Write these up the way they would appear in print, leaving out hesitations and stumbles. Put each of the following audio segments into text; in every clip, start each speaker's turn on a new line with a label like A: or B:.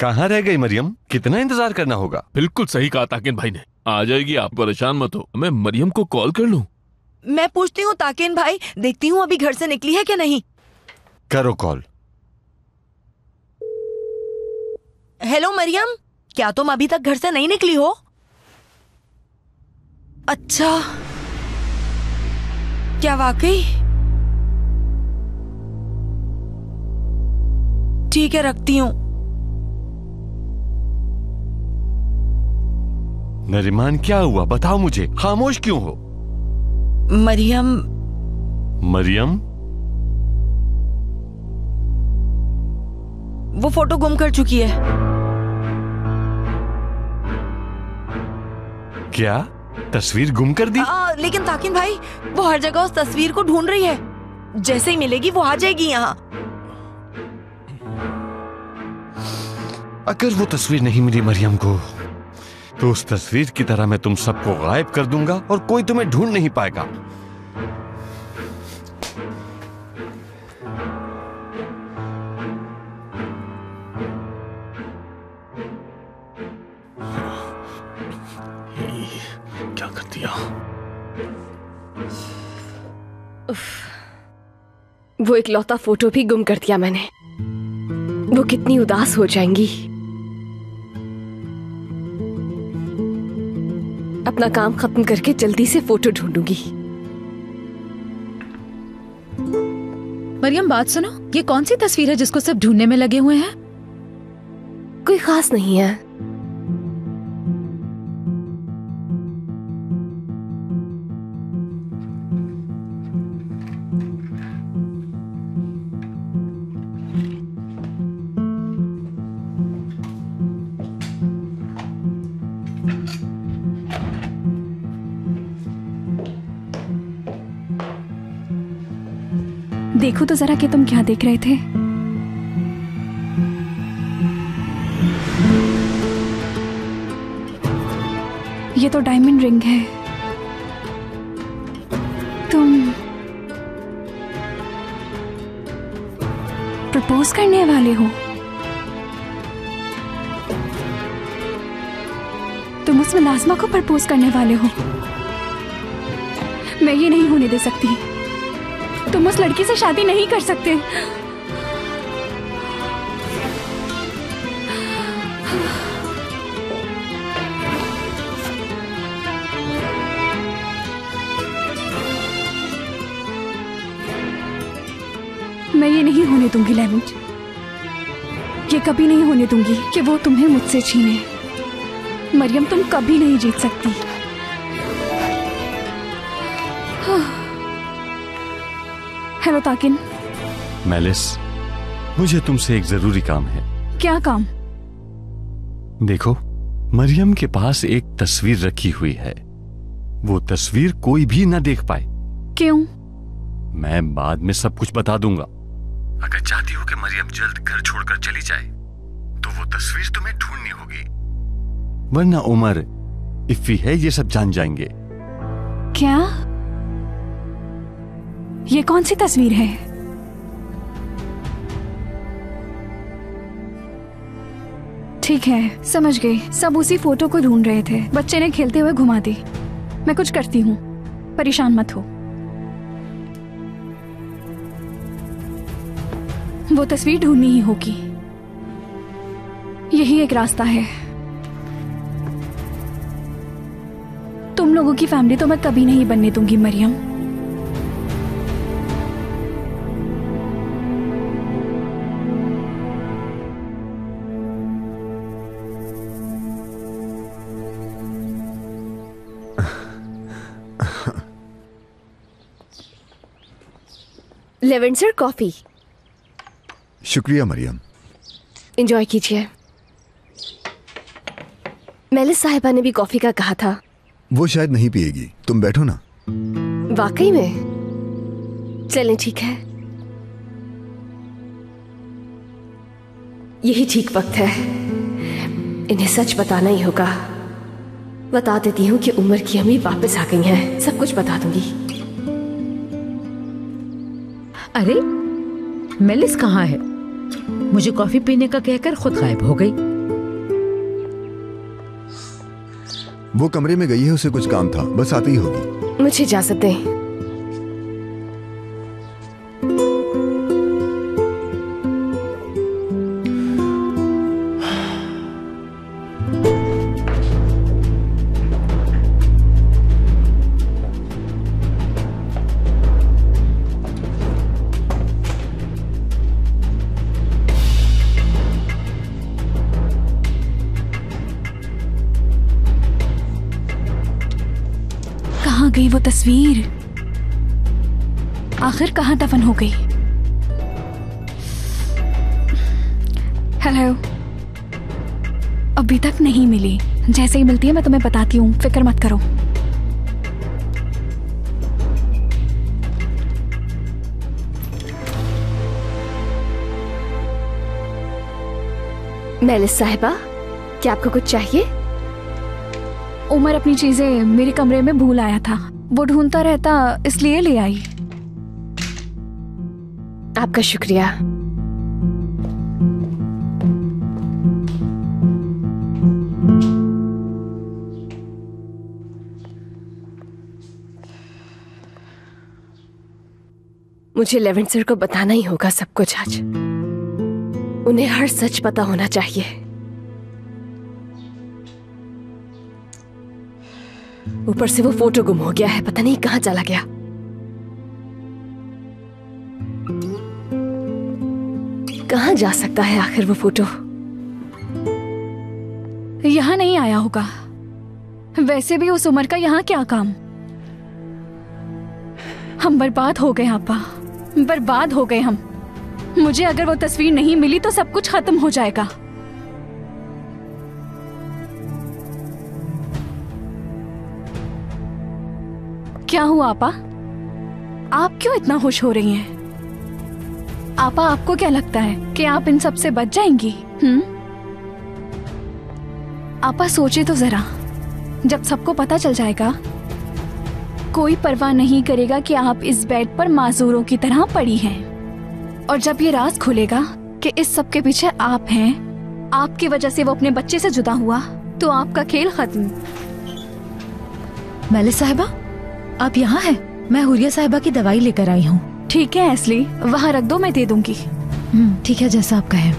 A: कहाँ रह गई मरियम? कितना इंतजार करना होगा?
B: बिल्कुल सही कहा ताकिन भाई ने, आ जाएगी, आप परेशान मत हो। मैं मरियम को कॉल कर लूं?
C: मैं पूछती हूँ ताकिन भाई, देखती हूँ अभी घर से निकली है क्या नहीं।
A: करो कॉल।
C: हेलो मरियम, क्या तुम अभी तक घर से नहीं निकली हो? अच्छा, क्या वाकई? ठीक है, रखती हूँ।
A: नरिमान क्या हुआ, बताओ मुझे, खामोश क्यों हो?
C: मरियम।
A: मरियम?
C: वो फोटो गुम कर चुकी है।
A: क्या? तस्वीर गुम कर दी?
C: लेकिन ताकिन भाई, वो हर जगह उस तस्वीर को ढूंढ रही है। जैसे ही मिलेगी वो आ जाएगी यहाँ।
A: अगर वो तस्वीर नहीं मिली मरियम को, तो उस तस्वीर की तरह मैं तुम सबको गायब कर दूंगा और कोई तुम्हें ढूंढ नहीं पाएगा।
B: क्या कर दिया?
D: वो इकलौता फोटो भी गुम कर दिया मैंने। वो कितनी उदास हो जाएंगी। अपना काम खत्म करके जल्दी से फोटो ढूंढूंगी।
E: मरियम बात सुनो, ये कौन सी तस्वीर है जिसको सब ढूंढने में लगे हुए हैं?
D: कोई खास नहीं है।
E: देखो तो जरा कि तुम क्या देख रहे थे। ये तो डायमंड रिंग है। तुम प्रपोज करने वाले हो? तुम उस मुलाजमा को प्रपोज करने वाले हो? मैं ये नहीं होने दे सकती। तुम उस लड़की से शादी नहीं कर सकते। मैं ये नहीं होने दूंगी लेवेंट। ये कभी नहीं होने दूंगी कि वो तुम्हें मुझसे छीने। मरियम, तुम कभी नहीं जीत सकती। हेलो ताकिन।
A: मेलिस, मुझे तुमसे एक जरूरी काम है।
E: क्या काम?
A: देखो, मरियम के पास एक तस्वीर रखी हुई है। वो तस्वीर कोई भी ना देख पाए।
E: क्यों?
A: मैं बाद में सब कुछ बता दूंगा। अगर चाहती हो कि मरियम जल्द घर छोड़कर चली जाए, तो वो तस्वीर तुम्हें ढूंढनी होगी, वरना उमर, इफ्फी है, ये सब जान जाएंगे।
E: क्या? ये कौन सी तस्वीर है? ठीक है, समझ गई। सब उसी फोटो को ढूंढ रहे थे। बच्चे ने खेलते हुए घुमा दी। मैं कुछ करती हूँ, परेशान मत हो। वो तस्वीर ढूंढनी ही होगी। यही एक रास्ता है। तुम लोगों की फैमिली तो मैं कभी नहीं बनने दूंगी मरियम।
D: लेवेंसर कॉफी।
F: शुक्रिया मरियम।
D: एंजॉय कीजिए। मेलिस साहिबा ने भी कॉफी का कहा था।
F: वो शायद नहीं पिएगी, तुम बैठो ना।
D: वाकई में? चलें, ठीक है। यही ठीक वक्त है। इन्हें सच बताना ही होगा। बता देती हूँ कि उमर की अम्मी वापस आ गई हैं। सब कुछ बता दूंगी।
G: अरे, मेलिस कहाँ है? मुझे कॉफी पीने का कहकर खुद गायब हो गई।
F: वो कमरे में गई है, उसे कुछ काम था, बस आती ही होगी।
D: मुझे इजाजत दें।
E: कहाँ गई वो तस्वीर? आखिर कहाँ दफन हो गई? हेलो, अभी तक नहीं मिली। जैसे ही मिलती है मैं तुम्हें बताती हूँ, फिक्र मत करो।
D: मेलिस साहिबा, क्या आपको कुछ चाहिए?
E: उमर अपनी चीजें मेरे कमरे में भूल आया था, वो ढूंढता रहता इसलिए ले आई।
D: आपका शुक्रिया। मुझे लेवेंट सर को बताना ही होगा सब कुछ आज। उन्हें हर सच पता होना चाहिए। ऊपर से वो फोटो गुम हो गया है, पता नहीं कहां चला गया। कहां जा सकता है आखिर वो फोटो?
E: यहाँ नहीं आया होगा। वैसे भी उस उम्र का यहाँ क्या काम? हम बर्बाद हो गए आपा, बर्बाद हो गए हम। मुझे अगर वो तस्वीर नहीं मिली तो सब कुछ खत्म हो जाएगा। क्या हुआ आपा? आप क्यों इतना खुश हो रही हैं? आपा, आपको क्या लगता है कि आप इन सब से बच जाएंगी? आपा सोचे तो जरा, जब सबको पता चल जाएगा, कोई परवाह नहीं करेगा कि आप इस बेड पर माजूरों की तरह पड़ी हैं। और जब ये राज खुलेगा कि इस सब के पीछे आप हैं, आपकी वजह से वो अपने बच्चे से जुदा हुआ, तो आपका खेल खत्म।
C: मेलिस साहिबा, आप यहाँ हैं? मैं हुरिया साहिबा की दवाई लेकर आई हूँ।
E: ठीक है एस्ली, वहाँ रख दो, मैं दे दूंगी।
C: ठीक है, जैसा आप कहें।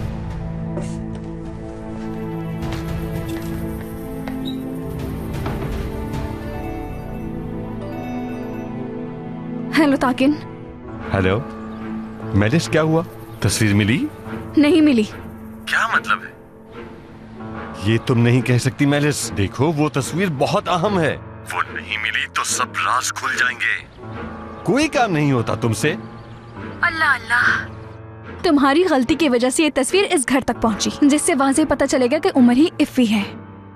E: हेलो ताकिन।
A: हेलो मेलिस, क्या हुआ? तस्वीर मिली?
E: नहीं मिली।
A: क्या मतलब है? ये तुम नहीं कह सकती मेलिस। देखो, वो तस्वीर बहुत अहम है। वो नहीं मिली तो सब राज खुल जाएंगे। कोई काम नहीं होता तुमसे।
E: अल्लाह अल्लाह, तुम्हारी गलती की वजह से ये तस्वीर इस घर तक पहुंची, जिससे वाज़ेह पता चलेगा कि उमर ही इफ़ी है।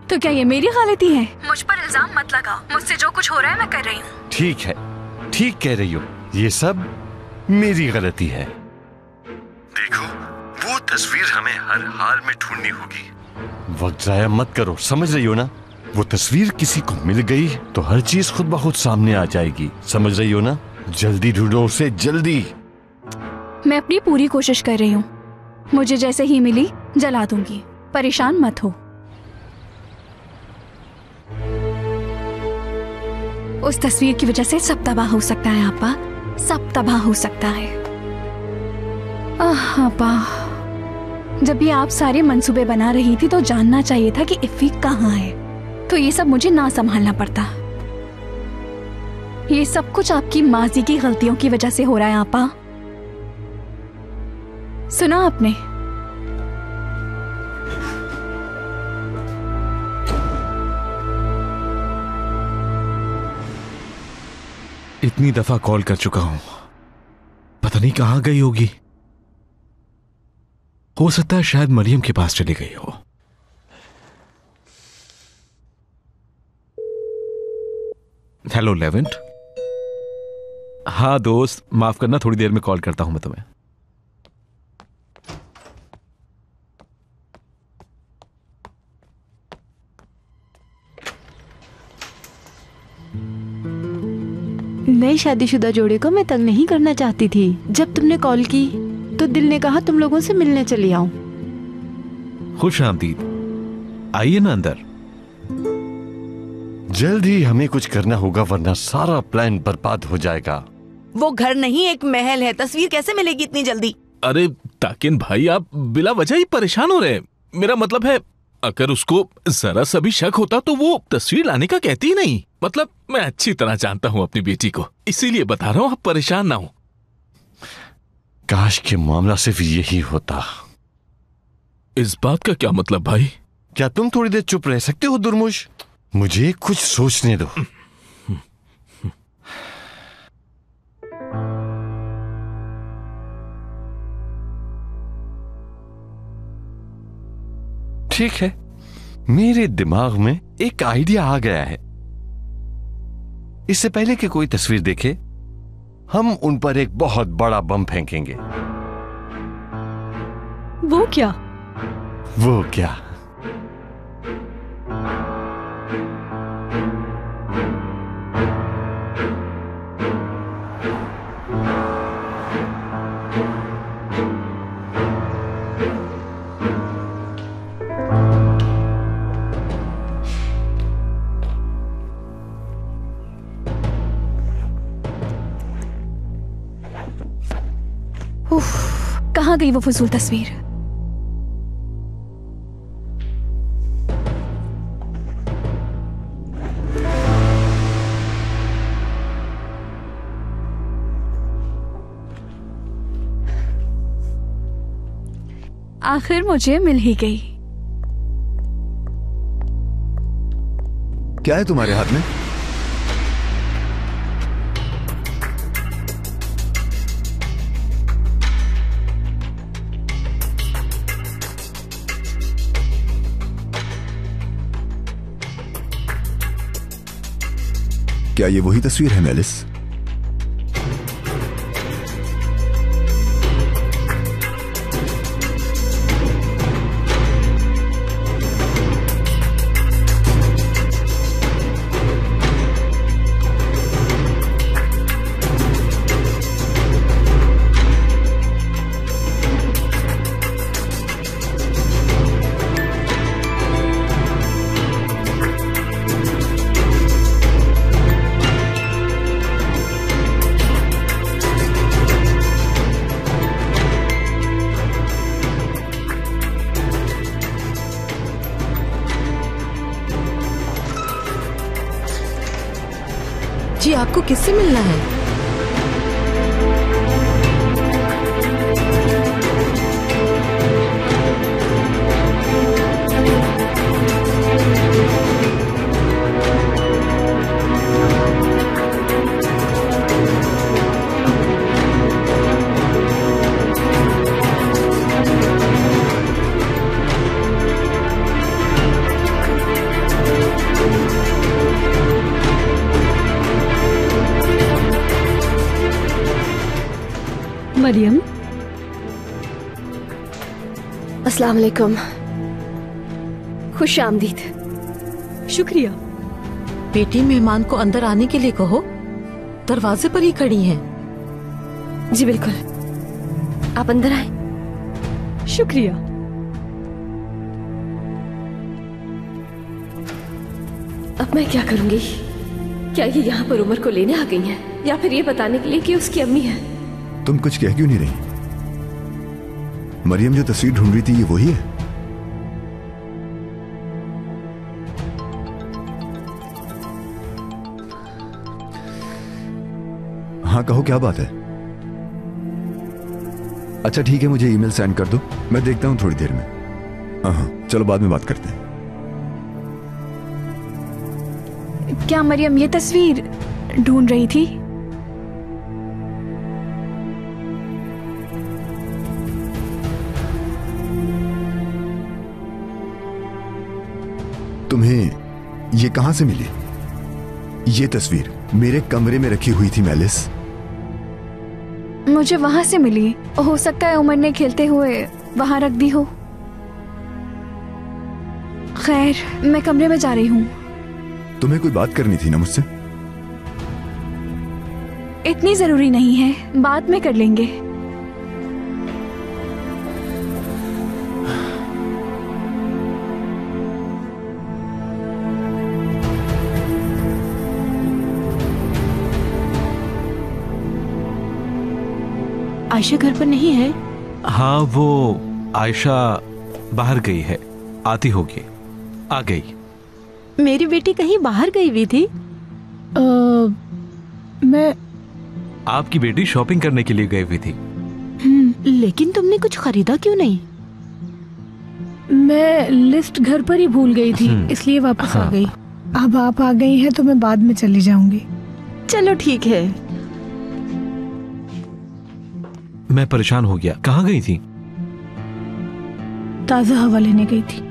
E: तो क्या ये मेरी गलती है? मुझ पर इल्जाम मत लगाओ। मुझसे जो कुछ हो रहा है मैं कर रही हूँ।
A: ठीक है, ठीक कह रही हो। ये सब मेरी गलती है। देखो, वो तस्वीर हमें हर हाल में ढूंढनी होगी। वक्त जाया मत करो, समझ रही हो ना? वो तस्वीर किसी को मिल गई तो हर चीज खुद ब खुद सामने आ जाएगी। समझ रही हो ना? जल्दी ढूंढो उसे, जल्दी।
E: मैं अपनी पूरी कोशिश कर रही हूँ। मुझे जैसे ही मिली जला दूंगी, परेशान मत हो। उस तस्वीर की वजह से सब तबाह हो सकता है आपा, सब तबाह हो सकता है। आपा, जब ये आप सारे मंसूबे बना रही थी तो जानना चाहिए था कि इफ़ी कहाँ है, तो ये सब मुझे ना संभालना पड़ता। ये सब कुछ आपकी माजी की गलतियों की वजह से हो रहा है आपा। सुना आपने?
B: इतनी दफा कॉल कर चुका हूं, पता नहीं कहां गई होगी। हो सकता है शायद मरियम के पास चली गई हो। Hello Levant. हाँ दोस्त, माफ करना, थोड़ी देर में कॉल करता हूं मैं तुम्हें।
G: नए शादीशुदा जोड़े को मैं तंग नहीं करना चाहती थी। जब तुमने कॉल की तो दिल ने कहा तुम लोगों से मिलने चली आऊं।
B: खुश आमदीद, आइए ना अंदर।
A: जल्द ही हमें कुछ करना होगा वरना सारा प्लान बर्बाद हो जाएगा।
C: वो घर नहीं एक महल है, तस्वीर कैसे मिलेगी इतनी जल्दी?
B: अरे ताकिन भाई, आप बिला वजह ही परेशान हो रहे हैं। मेरा मतलब है, अगर उसको जरा सा भी शक होता तो वो तस्वीर लाने का कहती ही नहीं। मतलब मैं अच्छी तरह जानता हूँ अपनी बेटी को, इसीलिए बता रहा हूँ, आप परेशान ना हो।
A: काश के मामला सिर्फ यही होता।
B: इस बात का क्या मतलब भाई?
A: क्या तुम थोड़ी देर चुप रह सकते हो दुर्मुश? मुझे कुछ सोचने दो। ठीक है, मेरे दिमाग में एक आइडिया आ गया है। इससे पहले कि कोई तस्वीर देखे, हम उन पर एक बहुत बड़ा बम फेंकेंगे।
G: वो क्या?
A: वो क्या?
E: कहाँ गई वो फजूल तस्वीर? आखिर मुझे मिल ही गई।
F: क्या है तुम्हारे हाथ में? क्या ये वही तस्वीर है मेलिस?
H: जी, आपको किससे मिलना है?
G: मरियम।
D: अस्सलाम वालेकुम। खुश आमदीद।
G: शुक्रिया।
H: बेटी, मेहमान को अंदर आने के लिए कहो, दरवाजे पर ही खड़ी हैं।
D: जी बिल्कुल, आप अंदर आए।
G: शुक्रिया।
D: अब मैं क्या करूंगी? क्या ये यहाँ पर उमर को लेने आ गई हैं, या फिर ये बताने के लिए कि उसकी अम्मी है?
F: तुम कुछ कह क्यों नहीं रही? मरियम जो तस्वीर ढूंढ रही थी, ये वही है? हाँ कहो, क्या बात है? अच्छा ठीक है, मुझे ईमेल सेंड कर दो, मैं देखता हूं थोड़ी देर में। हाँ चलो बाद में बात करते हैं।
E: क्या मरियम ये तस्वीर ढूंढ रही थी?
F: तुम्हें ये कहां से मिली? ये तस्वीर मेरे कमरे में रखी हुई थी मेलिस।
E: मुझे वहां से मिली। हो सकता है उमर ने खेलते हुए वहां रख दी हो। खैर, मैं कमरे में जा रही हूँ।
F: तुम्हें कोई बात करनी थी ना मुझसे?
E: इतनी जरूरी नहीं है, बाद में कर लेंगे।
G: आयशा घर पर नहीं है?
I: हाँ, वो आयशा बाहर गई है, आती होगी। आ गई।
G: मेरी बेटी कहीं बाहर गई हुई थी?
E: मैं
I: आपकी बेटी शॉपिंग करने के लिए गई हुई थी।
G: लेकिन तुमने कुछ खरीदा क्यों नहीं?
E: मैं लिस्ट घर पर ही भूल गई थी, इसलिए वापस आ गई। अब आप आ गई हैं तो मैं बाद में चली जाऊंगी।
G: चलो ठीक है।
I: मैं परेशान हो गया। कहाँ गई थी?
E: ताज़ा हवा लेने गई थी।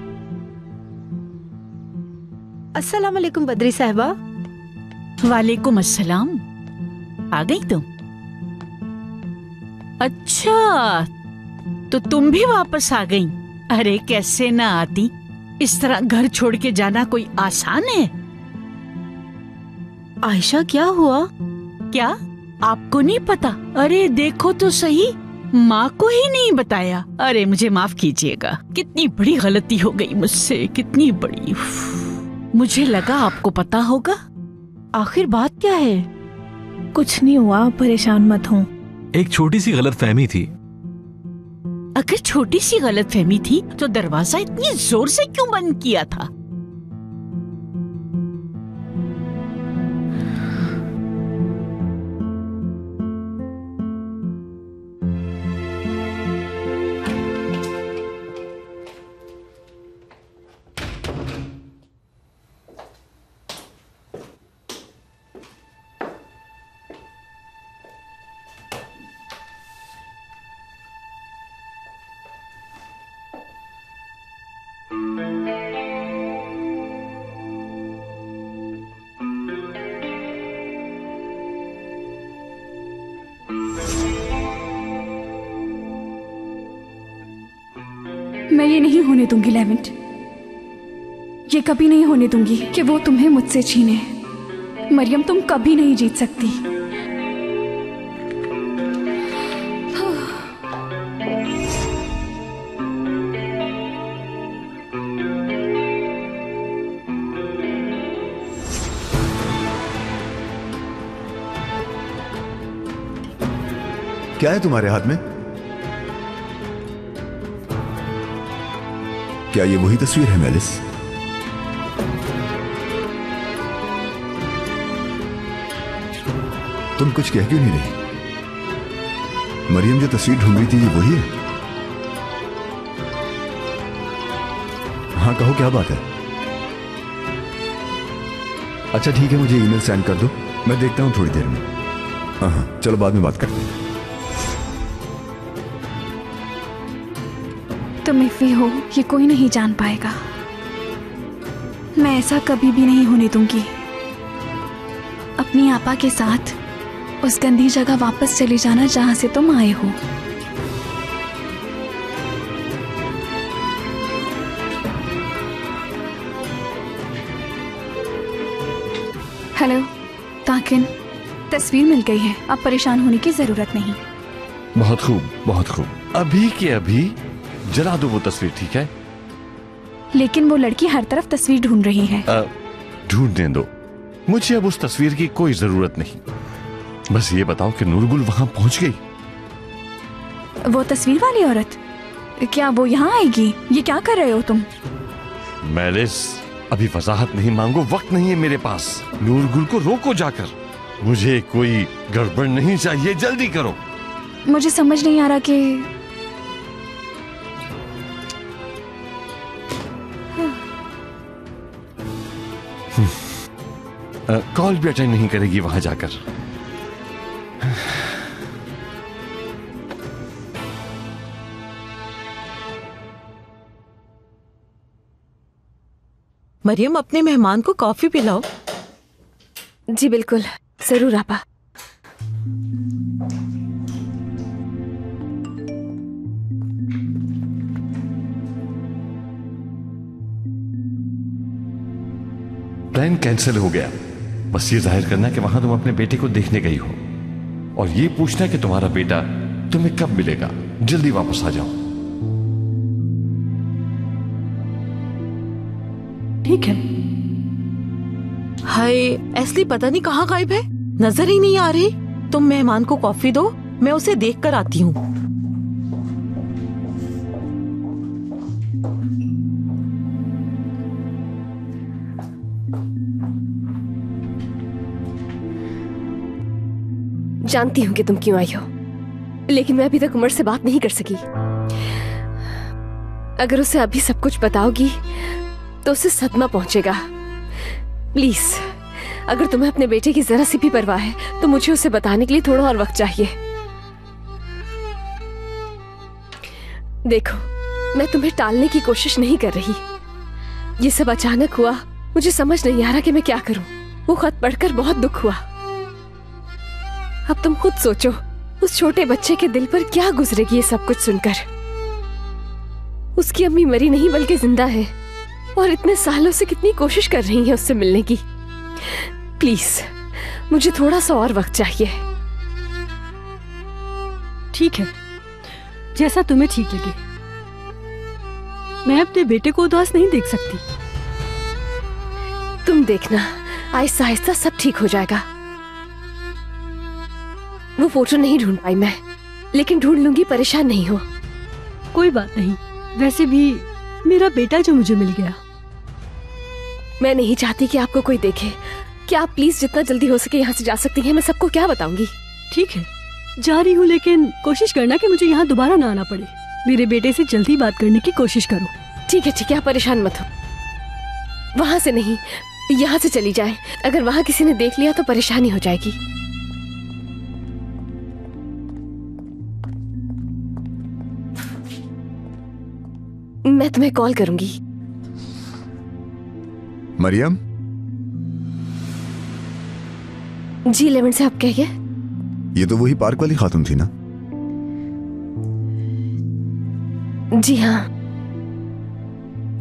G: अस्सलाम वालेकुम बद्री साहिबा।
J: वालेकुम अस्सलाम। आ गई तुम? अच्छा, तो तुम भी वापस आ गई? अरे कैसे ना आती, इस तरह घर छोड़ के जाना कोई आसान है?
G: आयशा क्या हुआ?
J: क्या आपको नहीं पता? अरे देखो तो सही, माँ को ही नहीं बताया। अरे मुझे माफ कीजिएगा, कितनी बड़ी गलती हो गई मुझसे, कितनी बड़ी। मुझे लगा आपको पता होगा।
G: आखिर बात क्या है?
E: कुछ नहीं हुआ, परेशान मत हो।
I: एक छोटी सी गलतफहमी थी।
J: अगर छोटी सी गलतफहमी थी तो दरवाजा इतनी जोर से क्यों बंद किया था?
E: मैं ये नहीं होने दूंगी लेवेंट, ये कभी नहीं होने दूंगी कि वो तुम्हें मुझसे छीने। मरियम, तुम कभी नहीं जीत सकती।
F: क्या है तुम्हारे हाथ में? क्या ये वही तस्वीर है मेलिस? तुम कुछ कह क्यों नहीं रही? मरियम जो तस्वीर ढूंढ रही थी ये वही है? हाँ कहो, क्या बात है? अच्छा ठीक है, मुझे ईमेल सेंड कर दो, मैं देखता हूं थोड़ी देर में। हाँ चलो बाद में बात करते हैं।
E: तुम इफ़ी हो ये कोई नहीं जान पाएगा। मैं ऐसा कभी भी नहीं होने दूंगी। अपनी आपा के साथ उस गंदी जगह वापस चली जाना जहां से तुम आए हो। हेलो ताकिन, तस्वीर मिल गई है, अब परेशान होने की जरूरत नहीं।
A: बहुत खूब, बहुत खूब। अभी के अभी जला दो वो तस्वीर, ठीक है?
E: लेकिन वो लड़की हर तरफ तस्वीर ढूंढ रही है।
A: ढूंढने दो, मुझे अब उस तस्वीर की कोई जरूरत नहीं। बस ये बताओ कि नूरगुल वहां पहुंच गई?
E: वो तस्वीर वाली औरत, क्या वो यहाँ आएगी? ये क्या कर रहे हो तुम?
A: मेलिस, अभी वजाहत नहीं मांगो, वक्त नहीं है मेरे पास। नूरगुल को रोको जाकर, मुझे कोई गड़बड़ नहीं चाहिए, जल्दी करो।
E: मुझे समझ नहीं आ रहा कि
A: कॉल भी अटेंड नहीं करेगी वहां जाकर।
H: मरियम, अपने मेहमान को कॉफी पिलाओ।
D: जी बिल्कुल, जरूर आपा।
A: प्लान कैंसिल हो गया। बस ये जाहिर करना कि वहां तुम अपने बेटे को देखने गई हो, और ये पूछना कि तुम्हारा बेटा तुम्हें कब मिलेगा। जल्दी वापस आ जाओ।
H: ठीक है। हाय, एस्ली पता नहीं कहाँ गायब है, नजर ही नहीं आ रही। तुम मेहमान को कॉफी दो, मैं उसे देख कर आती हूँ।
D: जानती हूँ कि तुम क्यों आई हो, लेकिन मैं अभी तक उमर से बात नहीं कर सकी। अगर उसे अभी सब कुछ बताओगी तो उसे सदमा पहुंचेगा। प्लीज, अगर तुम्हें अपने बेटे की जरा सी भी परवाह है तो मुझे उसे बताने के लिए थोड़ा और वक्त चाहिए। देखो, मैं तुम्हें टालने की कोशिश नहीं कर रही। ये सब अचानक हुआ, मुझे समझ नहीं आ रहा कि मैं क्या करूं। वो खत पढ़कर बहुत दुख हुआ। अब तुम खुद सोचो, उस छोटे बच्चे के दिल पर क्या गुजरेगी ये सब कुछ सुनकर। उसकी अम्मी मरी नहीं बल्कि जिंदा है, और इतने सालों से कितनी कोशिश कर रही है उससे मिलने की। प्लीज, मुझे थोड़ा सा और वक्त चाहिए।
J: ठीक है, जैसा तुम्हें ठीक लगे। मैं अपने बेटे को उदास नहीं देख सकती।
D: तुम देखना, आहिस्ता आहिस्ता सब ठीक हो जाएगा। वो फोटो नहीं ढूंढ पाई मैं, लेकिन ढूंढ लूंगी, परेशान नहीं हो।
J: कोई बात नहीं, वैसे भी मेरा बेटा जो मुझे मिल गया।
D: मैं नहीं चाहती कि आपको कोई देखे। क्या आप प्लीज जितना जल्दी हो सके यहाँ से जा सकती हैं? मैं सबको क्या बताऊंगी?
J: ठीक है, जा रही हूँ, लेकिन कोशिश करना कि मुझे यहाँ दोबारा ना आना पड़े। मेरे बेटे से जल्दी बात करने की कोशिश करो।
D: ठीक है, आप परेशान मत हो। वहां से नहीं, यहाँ से चली जाए। अगर वहां किसी ने देख लिया तो परेशानी हो जाएगी। मैं तुम्हें कॉल करूंगी।
F: मरियम?
D: जी, 11 से आप कहिए।
F: ये तो वही पार्क वाली खातून थी ना?
D: जी हाँ।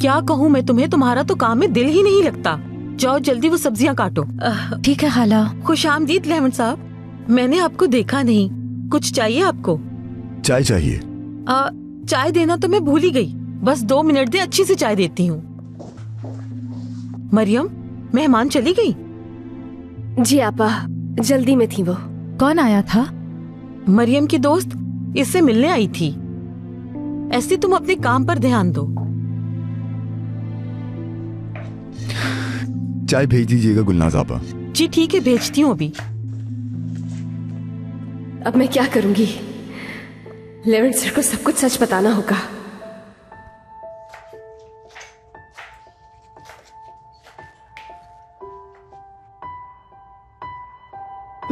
H: क्या कहूँ मैं तुम्हें, तुम्हारा तो काम में दिल ही नहीं लगता। जाओ जल्दी वो सब्जियां काटो।
C: ठीक है खाला।
H: खुशामदीद लेमन साहब, मैंने आपको देखा नहीं। कुछ चाहिए आपको?
F: चाय चाहिए।
H: चाय देना तो मैं भूल ही गई। बस 2 मिनट दे, अच्छी सी चाय देती हूँ। मरियम, मेहमान चली गई?
D: जी आपा, जल्दी में थी वो।
C: कौन आया था?
H: मरियम की दोस्त इससे मिलने आई थी। ऐसे तुम अपने काम पर ध्यान दो।
F: चाय भेज दीजिएगा गुलनाज आपा।
H: जी ठीक है, भेजती हूँ अभी।
D: अब मैं क्या करूंगी? 11 सर को सब कुछ सच बताना होगा।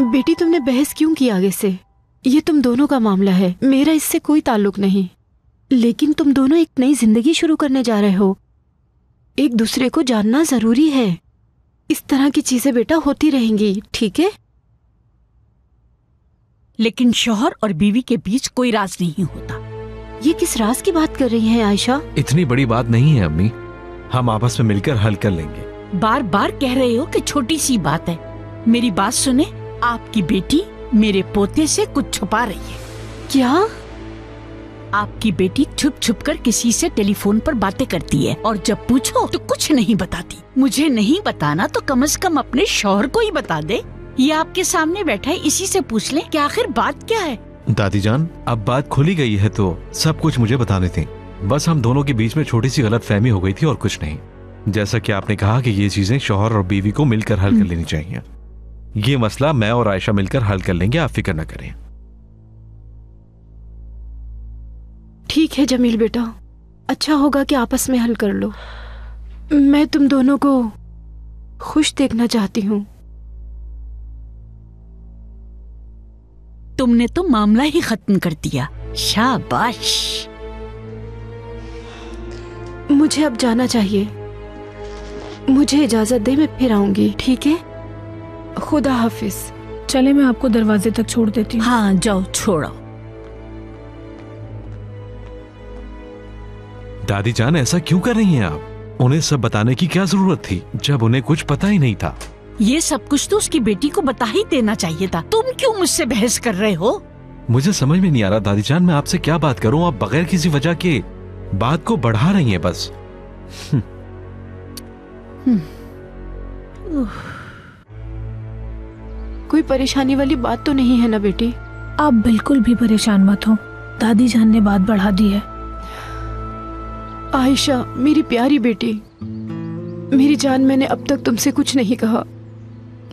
G: बेटी, तुमने बहस क्यों की आगे से? ये तुम दोनों का मामला है, मेरा इससे कोई ताल्लुक नहीं। लेकिन तुम दोनों एक नई जिंदगी शुरू करने जा रहे हो। एक दूसरे को जानना जरूरी है। इस तरह की चीजें बेटा होती रहेंगी, ठीक है?
J: लेकिन शौहर और बीवी के बीच कोई राज नहीं होता।
G: ये किस राज की बात कर रही हैं आयशा?
I: इतनी बड़ी बात नहीं है अम्मी, हम आपस में मिलकर हल कर लेंगे।
J: बार बार कह रहे हो कि छोटी सी बात है। मेरी बात सुने, आपकी बेटी मेरे पोते से कुछ छुपा रही है।
G: क्या?
J: आपकी बेटी छुप छुप कर किसी से टेलीफोन पर बातें करती है, और जब पूछो तो कुछ नहीं बताती। मुझे नहीं बताना तो कम से कम अपने शौहर को ही बता दे। ये आपके सामने बैठा है, इसी से पूछ ले कि आखिर बात क्या है।
I: दादी जान, अब बात खुली गई है तो सब कुछ मुझे बतानी थी। बस हम दोनों के बीच में छोटी सी गलतफहमी हो गई थी और कुछ नहीं। जैसा कि आपने कहा कि ये चीजें शौहर और बीवी को मिलकर हल कर लेनी चाहिए। ये मसला मैं और आयशा मिलकर हल कर लेंगे, आप फिक्र न करें।
G: ठीक है जमील बेटा, अच्छा होगा कि आपस में हल कर लो। मैं तुम दोनों को खुश देखना चाहती हूँ।
J: तुमने तो मामला ही खत्म कर दिया, शाबाश।
G: मुझे अब जाना चाहिए, मुझे इजाजत दे, मैं फिर आऊंगी, ठीक है? खुदा हाफिज।
E: चले, मैं आपको दरवाजे तक छोड़ देती हूँ।
J: हाँ जाओ, छोड़ो।
I: दादी जान, ऐसा क्यों कर रही हैं आप? उन्हें सब बताने की क्या जरूरत थी जब उन्हें कुछ पता ही नहीं था?
J: ये सब कुछ तो उसकी बेटी को बता ही देना चाहिए था। तुम क्यों मुझसे बहस कर रहे हो?
I: मुझे समझ में नहीं आ रहा दादी जान, मैं आपसे क्या बात करूं? आप बगैर किसी वजह के बात को बढ़ा रही हैं बस।
G: कोई परेशानी वाली बात तो नहीं है ना बेटी?
J: आप बिल्कुल भी परेशान मत हो, दादी जान ने बात बढ़ा दी है।
G: आयशा मेरी प्यारी बेटी, मेरी जान, मैंने अब तक तुमसे कुछ नहीं कहा,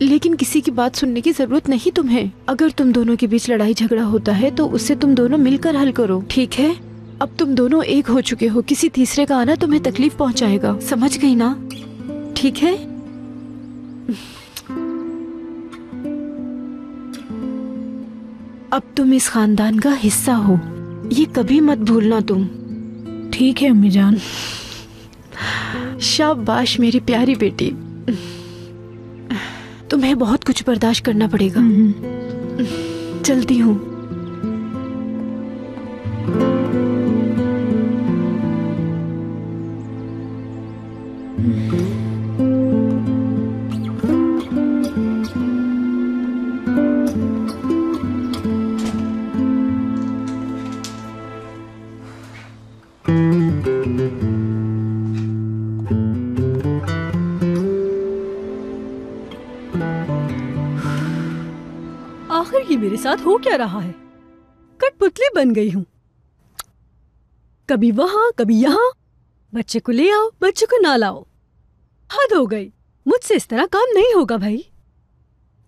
G: लेकिन किसी की बात सुनने की जरूरत नहीं तुम्हें। अगर तुम दोनों के बीच लड़ाई झगड़ा होता है तो उससे तुम दोनों मिलकर हल करो, ठीक है? अब तुम दोनों एक हो चुके हो, किसी तीसरे का आना तुम्हें तकलीफ पहुंचाएगा, समझ गई ना? ठीक है? अब तुम इस खानदान का हिस्सा हो, ये कभी मत भूलना तुम।
J: ठीक है अम्मी जान।
G: शाबाश मेरी प्यारी बेटी, तुम्हें बहुत कुछ बर्दाश्त करना पड़ेगा। चलती हूँ।
K: आखिर ये मेरे साथ हो क्या रहा है? कठपुतली बन गई हूँ, कभी वहां कभी यहाँ। बच्चे को ले आओ, बच्चे को ना लाओ, हद हो गई। मुझसे इस तरह काम नहीं होगा भाई।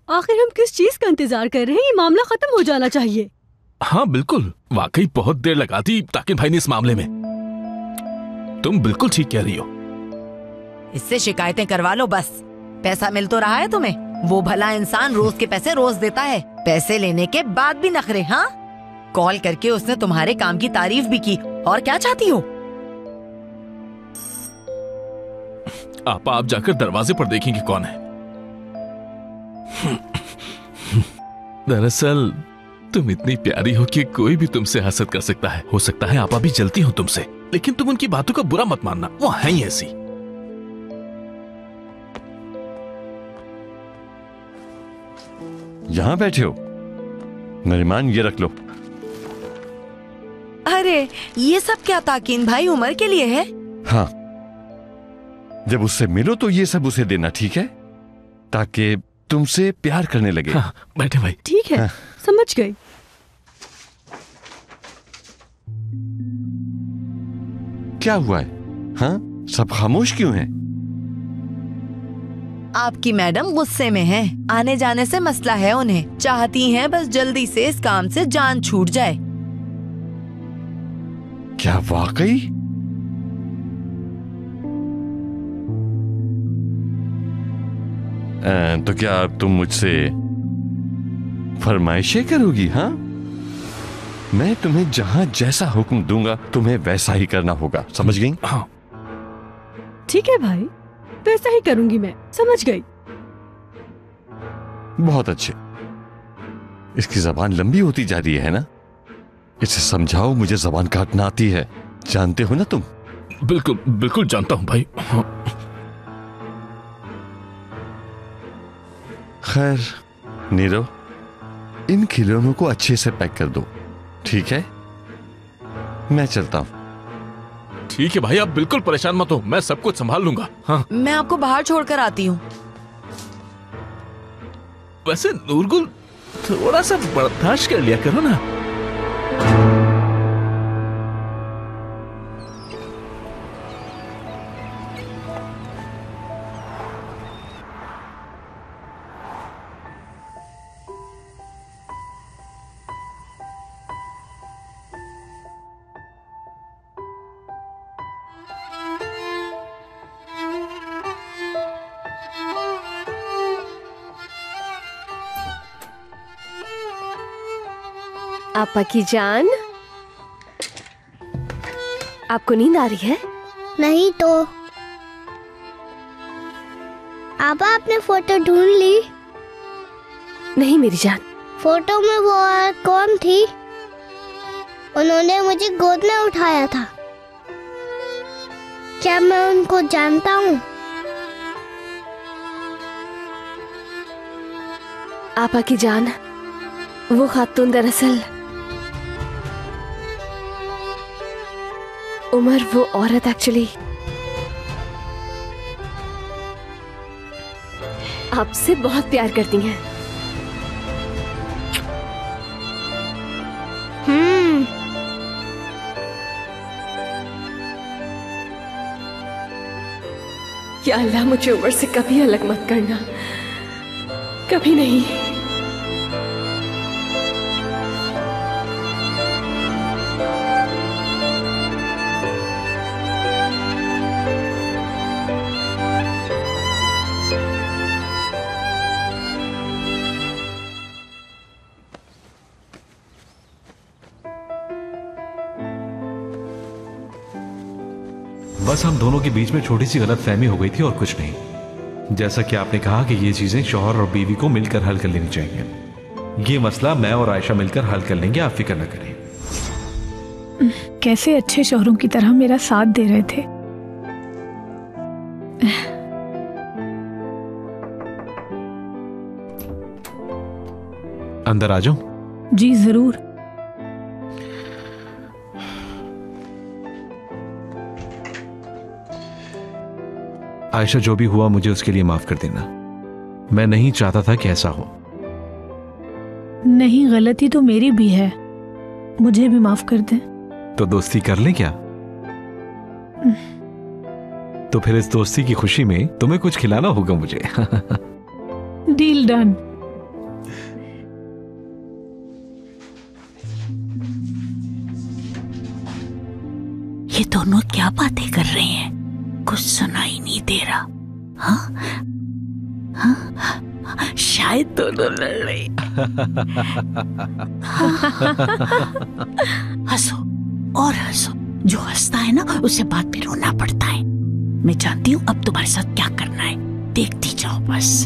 K: आखिर हम किस चीज का इंतजार कर रहे हैं? ये मामला खत्म हो जाना चाहिए।
B: हाँ बिल्कुल, वाकई बहुत देर लगा दी ताकिन भाई ने इस मामले में। तुम बिल्कुल ठीक कह रही हो।
C: इससे शिकायतें करवा लो बस। पैसा मिल तो रहा है तुम्हें? वो भला इंसान रोज के पैसे रोज देता है, पैसे लेने के बाद भी नखरे। हाँ, कॉल करके उसने तुम्हारे काम की तारीफ भी की। और क्या चाहती हो?
B: आप जाकर दरवाजे पर देखेंगे कौन है। दरअसल तुम इतनी प्यारी हो कि कोई भी तुमसे हसद कर सकता है। हो सकता है आपा भी जलती हो तुमसे, लेकिन तुम उनकी बातों का बुरा मत मानना, वो है ही ऐसी।
A: यहां बैठे हो? मेहमान ये रख लो।
C: अरे ये सब क्या ताकीन भाई उमर के लिए है?
A: हाँ, जब उससे मिलो तो ये सब उसे देना, ठीक है? ताकि तुमसे प्यार करने लगे।
B: हाँ, बैठे भाई।
K: ठीक है, समझ गई।
A: क्या हुआ है? हाँ, सब खामोश क्यों हैं?
C: आपकी मैडम गुस्से में है। आने जाने से मसला है उन्हें। चाहती हैं बस जल्दी से इस काम से जान छूट जाए।
A: क्या वाकई? तो क्या तुम मुझसे फरमाइशें करोगी? हाँ, मैं तुम्हें जहां जैसा हुक्म दूंगा तुम्हें वैसा ही करना होगा, समझ गई?
B: हाँ
K: ठीक है भाई, वैसा ही करूंगी मैं, समझ गई।
A: बहुत अच्छे। इसकी जबान लंबी होती जा रही है ना? इसे समझाओ, मुझे जबान काटना आती है, जानते हो ना तुम?
B: बिल्कुल बिल्कुल जानता हूं भाई। हाँ।
A: खैर नीरव, इन खिलौनों को अच्छे से पैक कर दो, ठीक है? मैं चलता हूं।
B: ठीक है भाई, आप बिल्कुल परेशान मत हो, मैं सब कुछ संभाल लूंगा। हाँ,
C: मैं आपको बाहर छोड़कर आती हूँ।
B: वैसे नूरगुल, थोड़ा सा बर्दाश्त कर लिया करो ना।
D: आपा की जान, आपको नींद आ रही है?
L: नहीं तो। आपा आपने फोटो ढूंढ ली?
D: नहीं मेरी जान।
L: फोटो में वो औरत कौन थी? उन्होंने मुझे गोद में उठाया था। क्या मैं उनको जानता हूँ?
D: आपा की जान, वो खातून दरअसल उमर, वो औरत एक्चुअली आपसे बहुत प्यार करती हैं। या अल्लाह मुझे उमर से कभी अलग मत करना, कभी नहीं।
I: बस हम दोनों के बीच में छोटी सी गलतफहमी हो गई थी और कुछ नहीं। जैसा कि आपने कहा कि ये चीजें शौहर और बीवी को मिलकर हल कर लेनी चाहिए। ये मसला मैं और आयशा मिलकर हल कर लेंगे, आप फिक्र न करें।
E: कैसे अच्छे शौहरों की तरह मेरा साथ दे रहे थे।
I: अंदर आ जाओ।
E: जी जरूर।
I: आयशा, जो भी हुआ मुझे उसके लिए माफ कर देना। मैं नहीं चाहता था कि ऐसा हो।
E: नहीं, गलती तो मेरी भी है, मुझे भी माफ कर दें।
I: तो दोस्ती कर लें क्या? तो फिर इस दोस्ती की खुशी में तुम्हें कुछ खिलाना होगा मुझे।
E: Deal done.
J: ये दोनों क्या बातें कर रहे हैं? कुछ सुनाई नहीं दे रहा। हाँ? हाँ? शायद दोनों लड़ रहे। हंसो और हंसो। जो हंसता है ना उसे बाद में रोना पड़ता है। मैं जानती हूँ अब तुम्हारे साथ क्या करना है, देखती जाओ बस।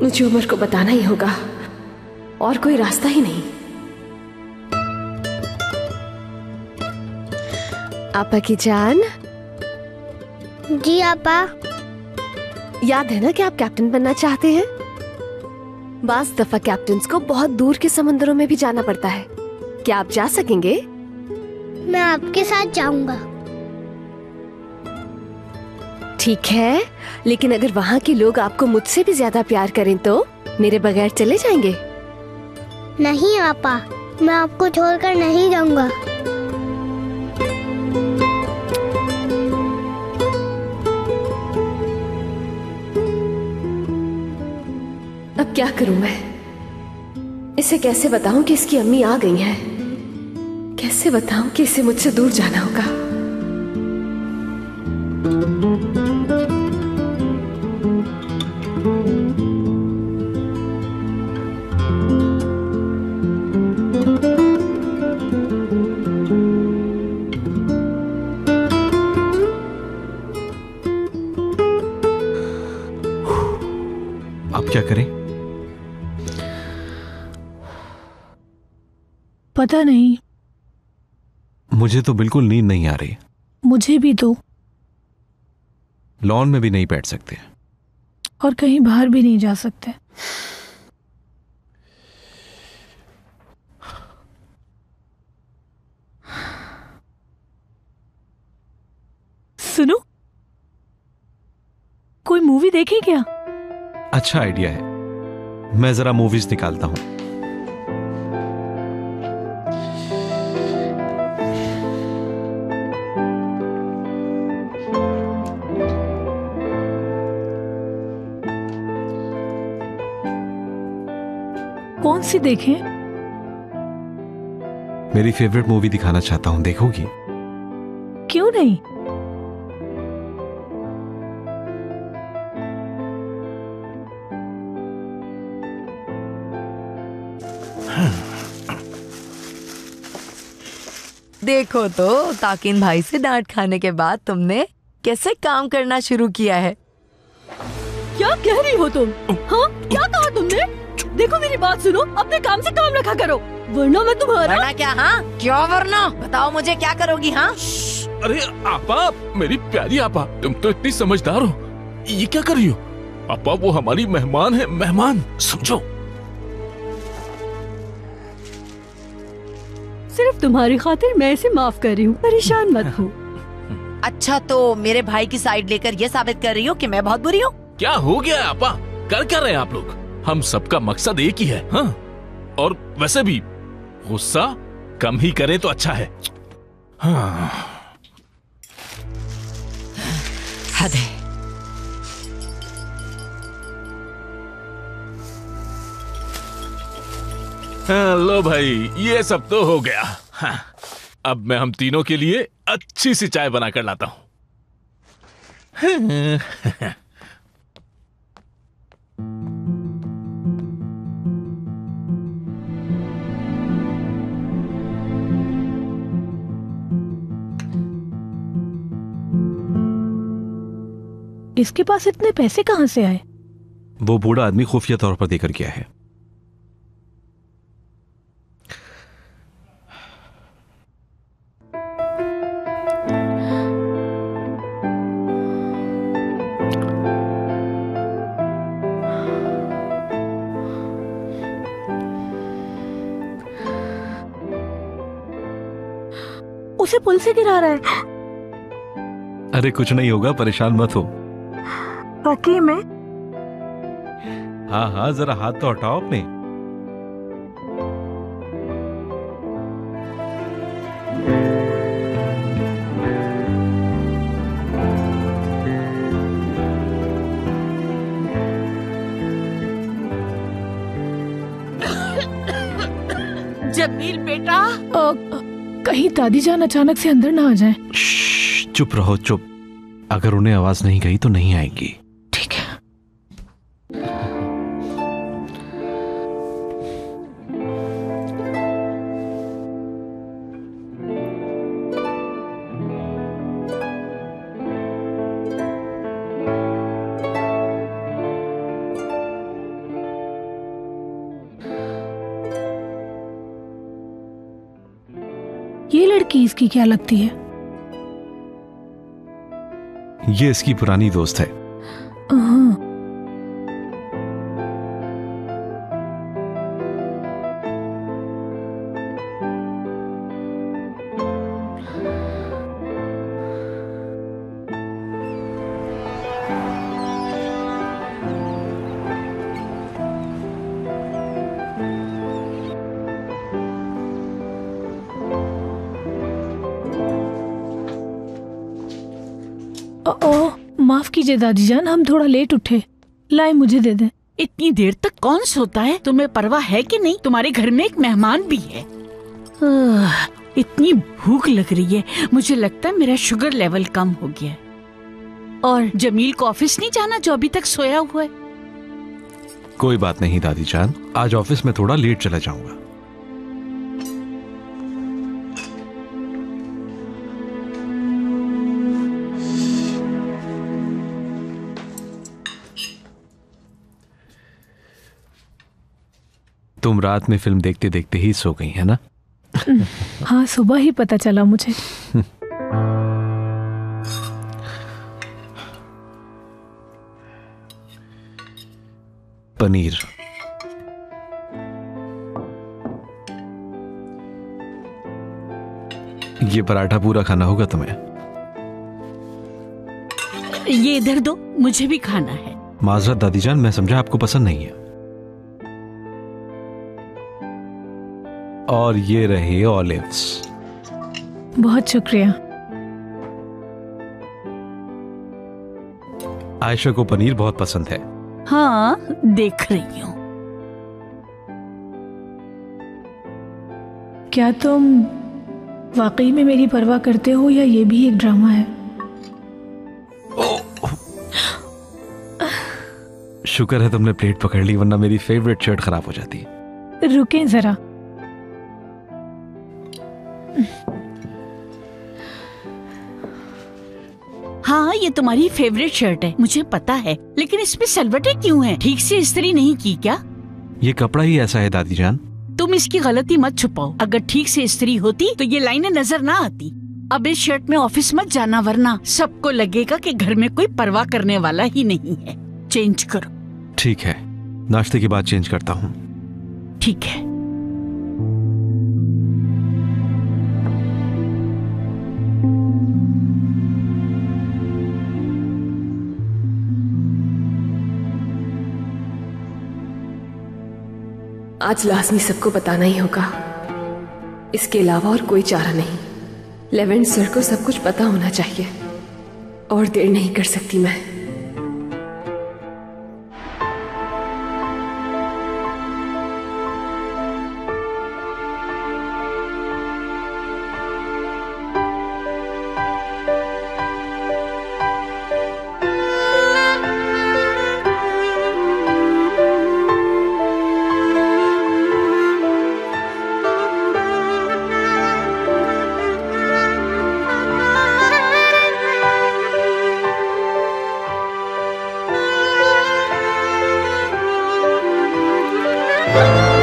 D: मुझे उमर को बताना ही होगा, और कोई रास्ता ही नहीं। आपा की जान।
L: जी आपा।
D: याद है ना कि आप कैप्टन बनना चाहते हैं? बास दफा कैप्टन्स को बहुत दूर के समंदरों में भी जाना पड़ता है। क्या आप जा सकेंगे?
L: मैं आपके साथ जाऊंगा।
D: ठीक है, लेकिन अगर वहाँ के लोग आपको मुझसे भी ज्यादा प्यार करें तो मेरे बगैर चले जाएंगे?
L: नहीं आपा, मैं आपको छोड़कर नहीं जाऊंगा।
D: अब क्या करूं मैं? इसे कैसे बताऊं कि इसकी अम्मी आ गई हैं? कैसे बताऊं कि इसे मुझसे दूर जाना होगा?
I: अब क्या करें?
E: पता नहीं,
I: मुझे तो बिल्कुल नींद नहीं आ रही।
E: मुझे भी तो।
I: लॉन में भी नहीं बैठ सकते
E: और कहीं बाहर भी नहीं जा सकते। सुनो, कोई मूवी देखें क्या?
I: अच्छा आइडिया है, मैं जरा मूवीज निकालता हूं।
E: कौन सी देखें?
I: मेरी फेवरेट मूवी दिखाना चाहता हूं, देखोगी?
E: क्यों नहीं?
C: देखो तो ताकिन भाई से डांट खाने के बाद तुमने कैसे काम करना शुरू किया है।
K: क्या कह रही हो तुम? हाँ, क्या कहा तुमने? देखो मेरी बात सुनो, अपने काम से काम रखा करो, वरना मैं तुम्हारा।
C: वरना क्या? हाँ, क्यों वरना? बताओ मुझे क्या करोगी? हाँ,
B: अरे आपा, मेरी प्यारी आपा, तुम तो इतनी समझदार हो। ये क्या कर रही हो? आपा, वो हमारी मेहमान है, मेहमान, समझो।
K: सिर्फ तुम्हारी खातिर मैं इसे माफ कर रही हूँ, परेशान मत हो।
C: अच्छा, तो मेरे भाई की साइड लेकर ये साबित कर रही हो कि मैं बहुत बुरी हूँ?
B: क्या हो गया आपा? कर क्या रहे हैं आप लोग? हम सबका मकसद एक ही है। हाँ, और वैसे भी गुस्सा कम ही करें तो अच्छा है। हाँ।
C: हद है।
B: लो भाई, ये सब तो हो गया। हाँ, अब मैं हम तीनों के लिए अच्छी सी चाय बना कर लाता हूं।
K: इसके पास इतने पैसे कहां से आए?
I: वो बूढ़ा आदमी खुफिया तौर पर देकर गया है।
K: उसे पुल से गिरा रहा है।
I: अरे कुछ नहीं होगा, परेशान मत हो।
K: वाकई में?
I: हाँ हाँ, जरा हाथ तो हटाओ अपने।
J: जमील बेटा,
D: कहीं दादी जान अचानक से अंदर ना आ जाए।
I: चुप रहो, चुप। अगर उन्हें आवाज नहीं गई तो नहीं आएंगी।
D: ठीक है।
K: ये लड़की इसकी क्या लगती है?
I: ये इसकी पुरानी दोस्त है।
K: माफ कीजिए दादी जान, हम थोड़ा लेट उठे। लाए मुझे दे दे।
J: इतनी देर तक कौन सोता है? तुम्हें परवाह है कि नहीं? तुम्हारे घर में एक मेहमान भी है। इतनी भूख लग रही है, मुझे लगता है मेरा शुगर लेवल कम हो गया है। और जमील को ऑफिस नहीं जाना जो अभी तक सोया हुआ है?
I: कोई बात नहीं दादी जान, आज ऑफिस में थोड़ा लेट चला जाऊंगा। तुम रात में फिल्म देखते देखते ही सो गई है ना?
K: हाँ, सुबह ही पता चला मुझे।
I: पनीर। ये पराठा पूरा खाना होगा तुम्हें।
J: ये इधर दो, मुझे भी खाना है।
I: माजरत दादी जान, मैं समझा आपको पसंद नहीं है। और ये रहे ऑलिव्स।
K: बहुत शुक्रिया।
I: आयशा को पनीर बहुत पसंद है।
J: हाँ, देख रही हूँ।
K: क्या तुम वाकई में मेरी परवाह करते हो या ये भी एक ड्रामा है?
I: शुक्र है तुमने प्लेट पकड़ ली, वरना मेरी फेवरेट शर्ट खराब हो जाती।
K: रुकें जरा।
J: हाँ, ये तुम्हारी फेवरेट शर्ट है, मुझे पता है, लेकिन इसमें सलवटें क्यों हैं? ठीक से इस्त्री नहीं की क्या?
I: ये कपड़ा ही ऐसा है दादी जान।
J: तुम इसकी गलती मत छुपाओ। अगर ठीक से इस्त्री होती तो ये लाइनें नजर ना आती। अब इस शर्ट में ऑफिस मत जाना, वरना सबको लगेगा कि घर में कोई परवाह करने वाला ही नहीं है। चेंज करो।
I: ठीक है, नाश्ते के बाद चेंज करता हूँ।
J: ठीक है।
D: आज लाजमी सबको बताना ही होगा। इसके अलावा और कोई चारा नहीं। लेवेंट सर को सब कुछ पता होना चाहिए और देर नहीं कर सकती मैं।
L: Bye.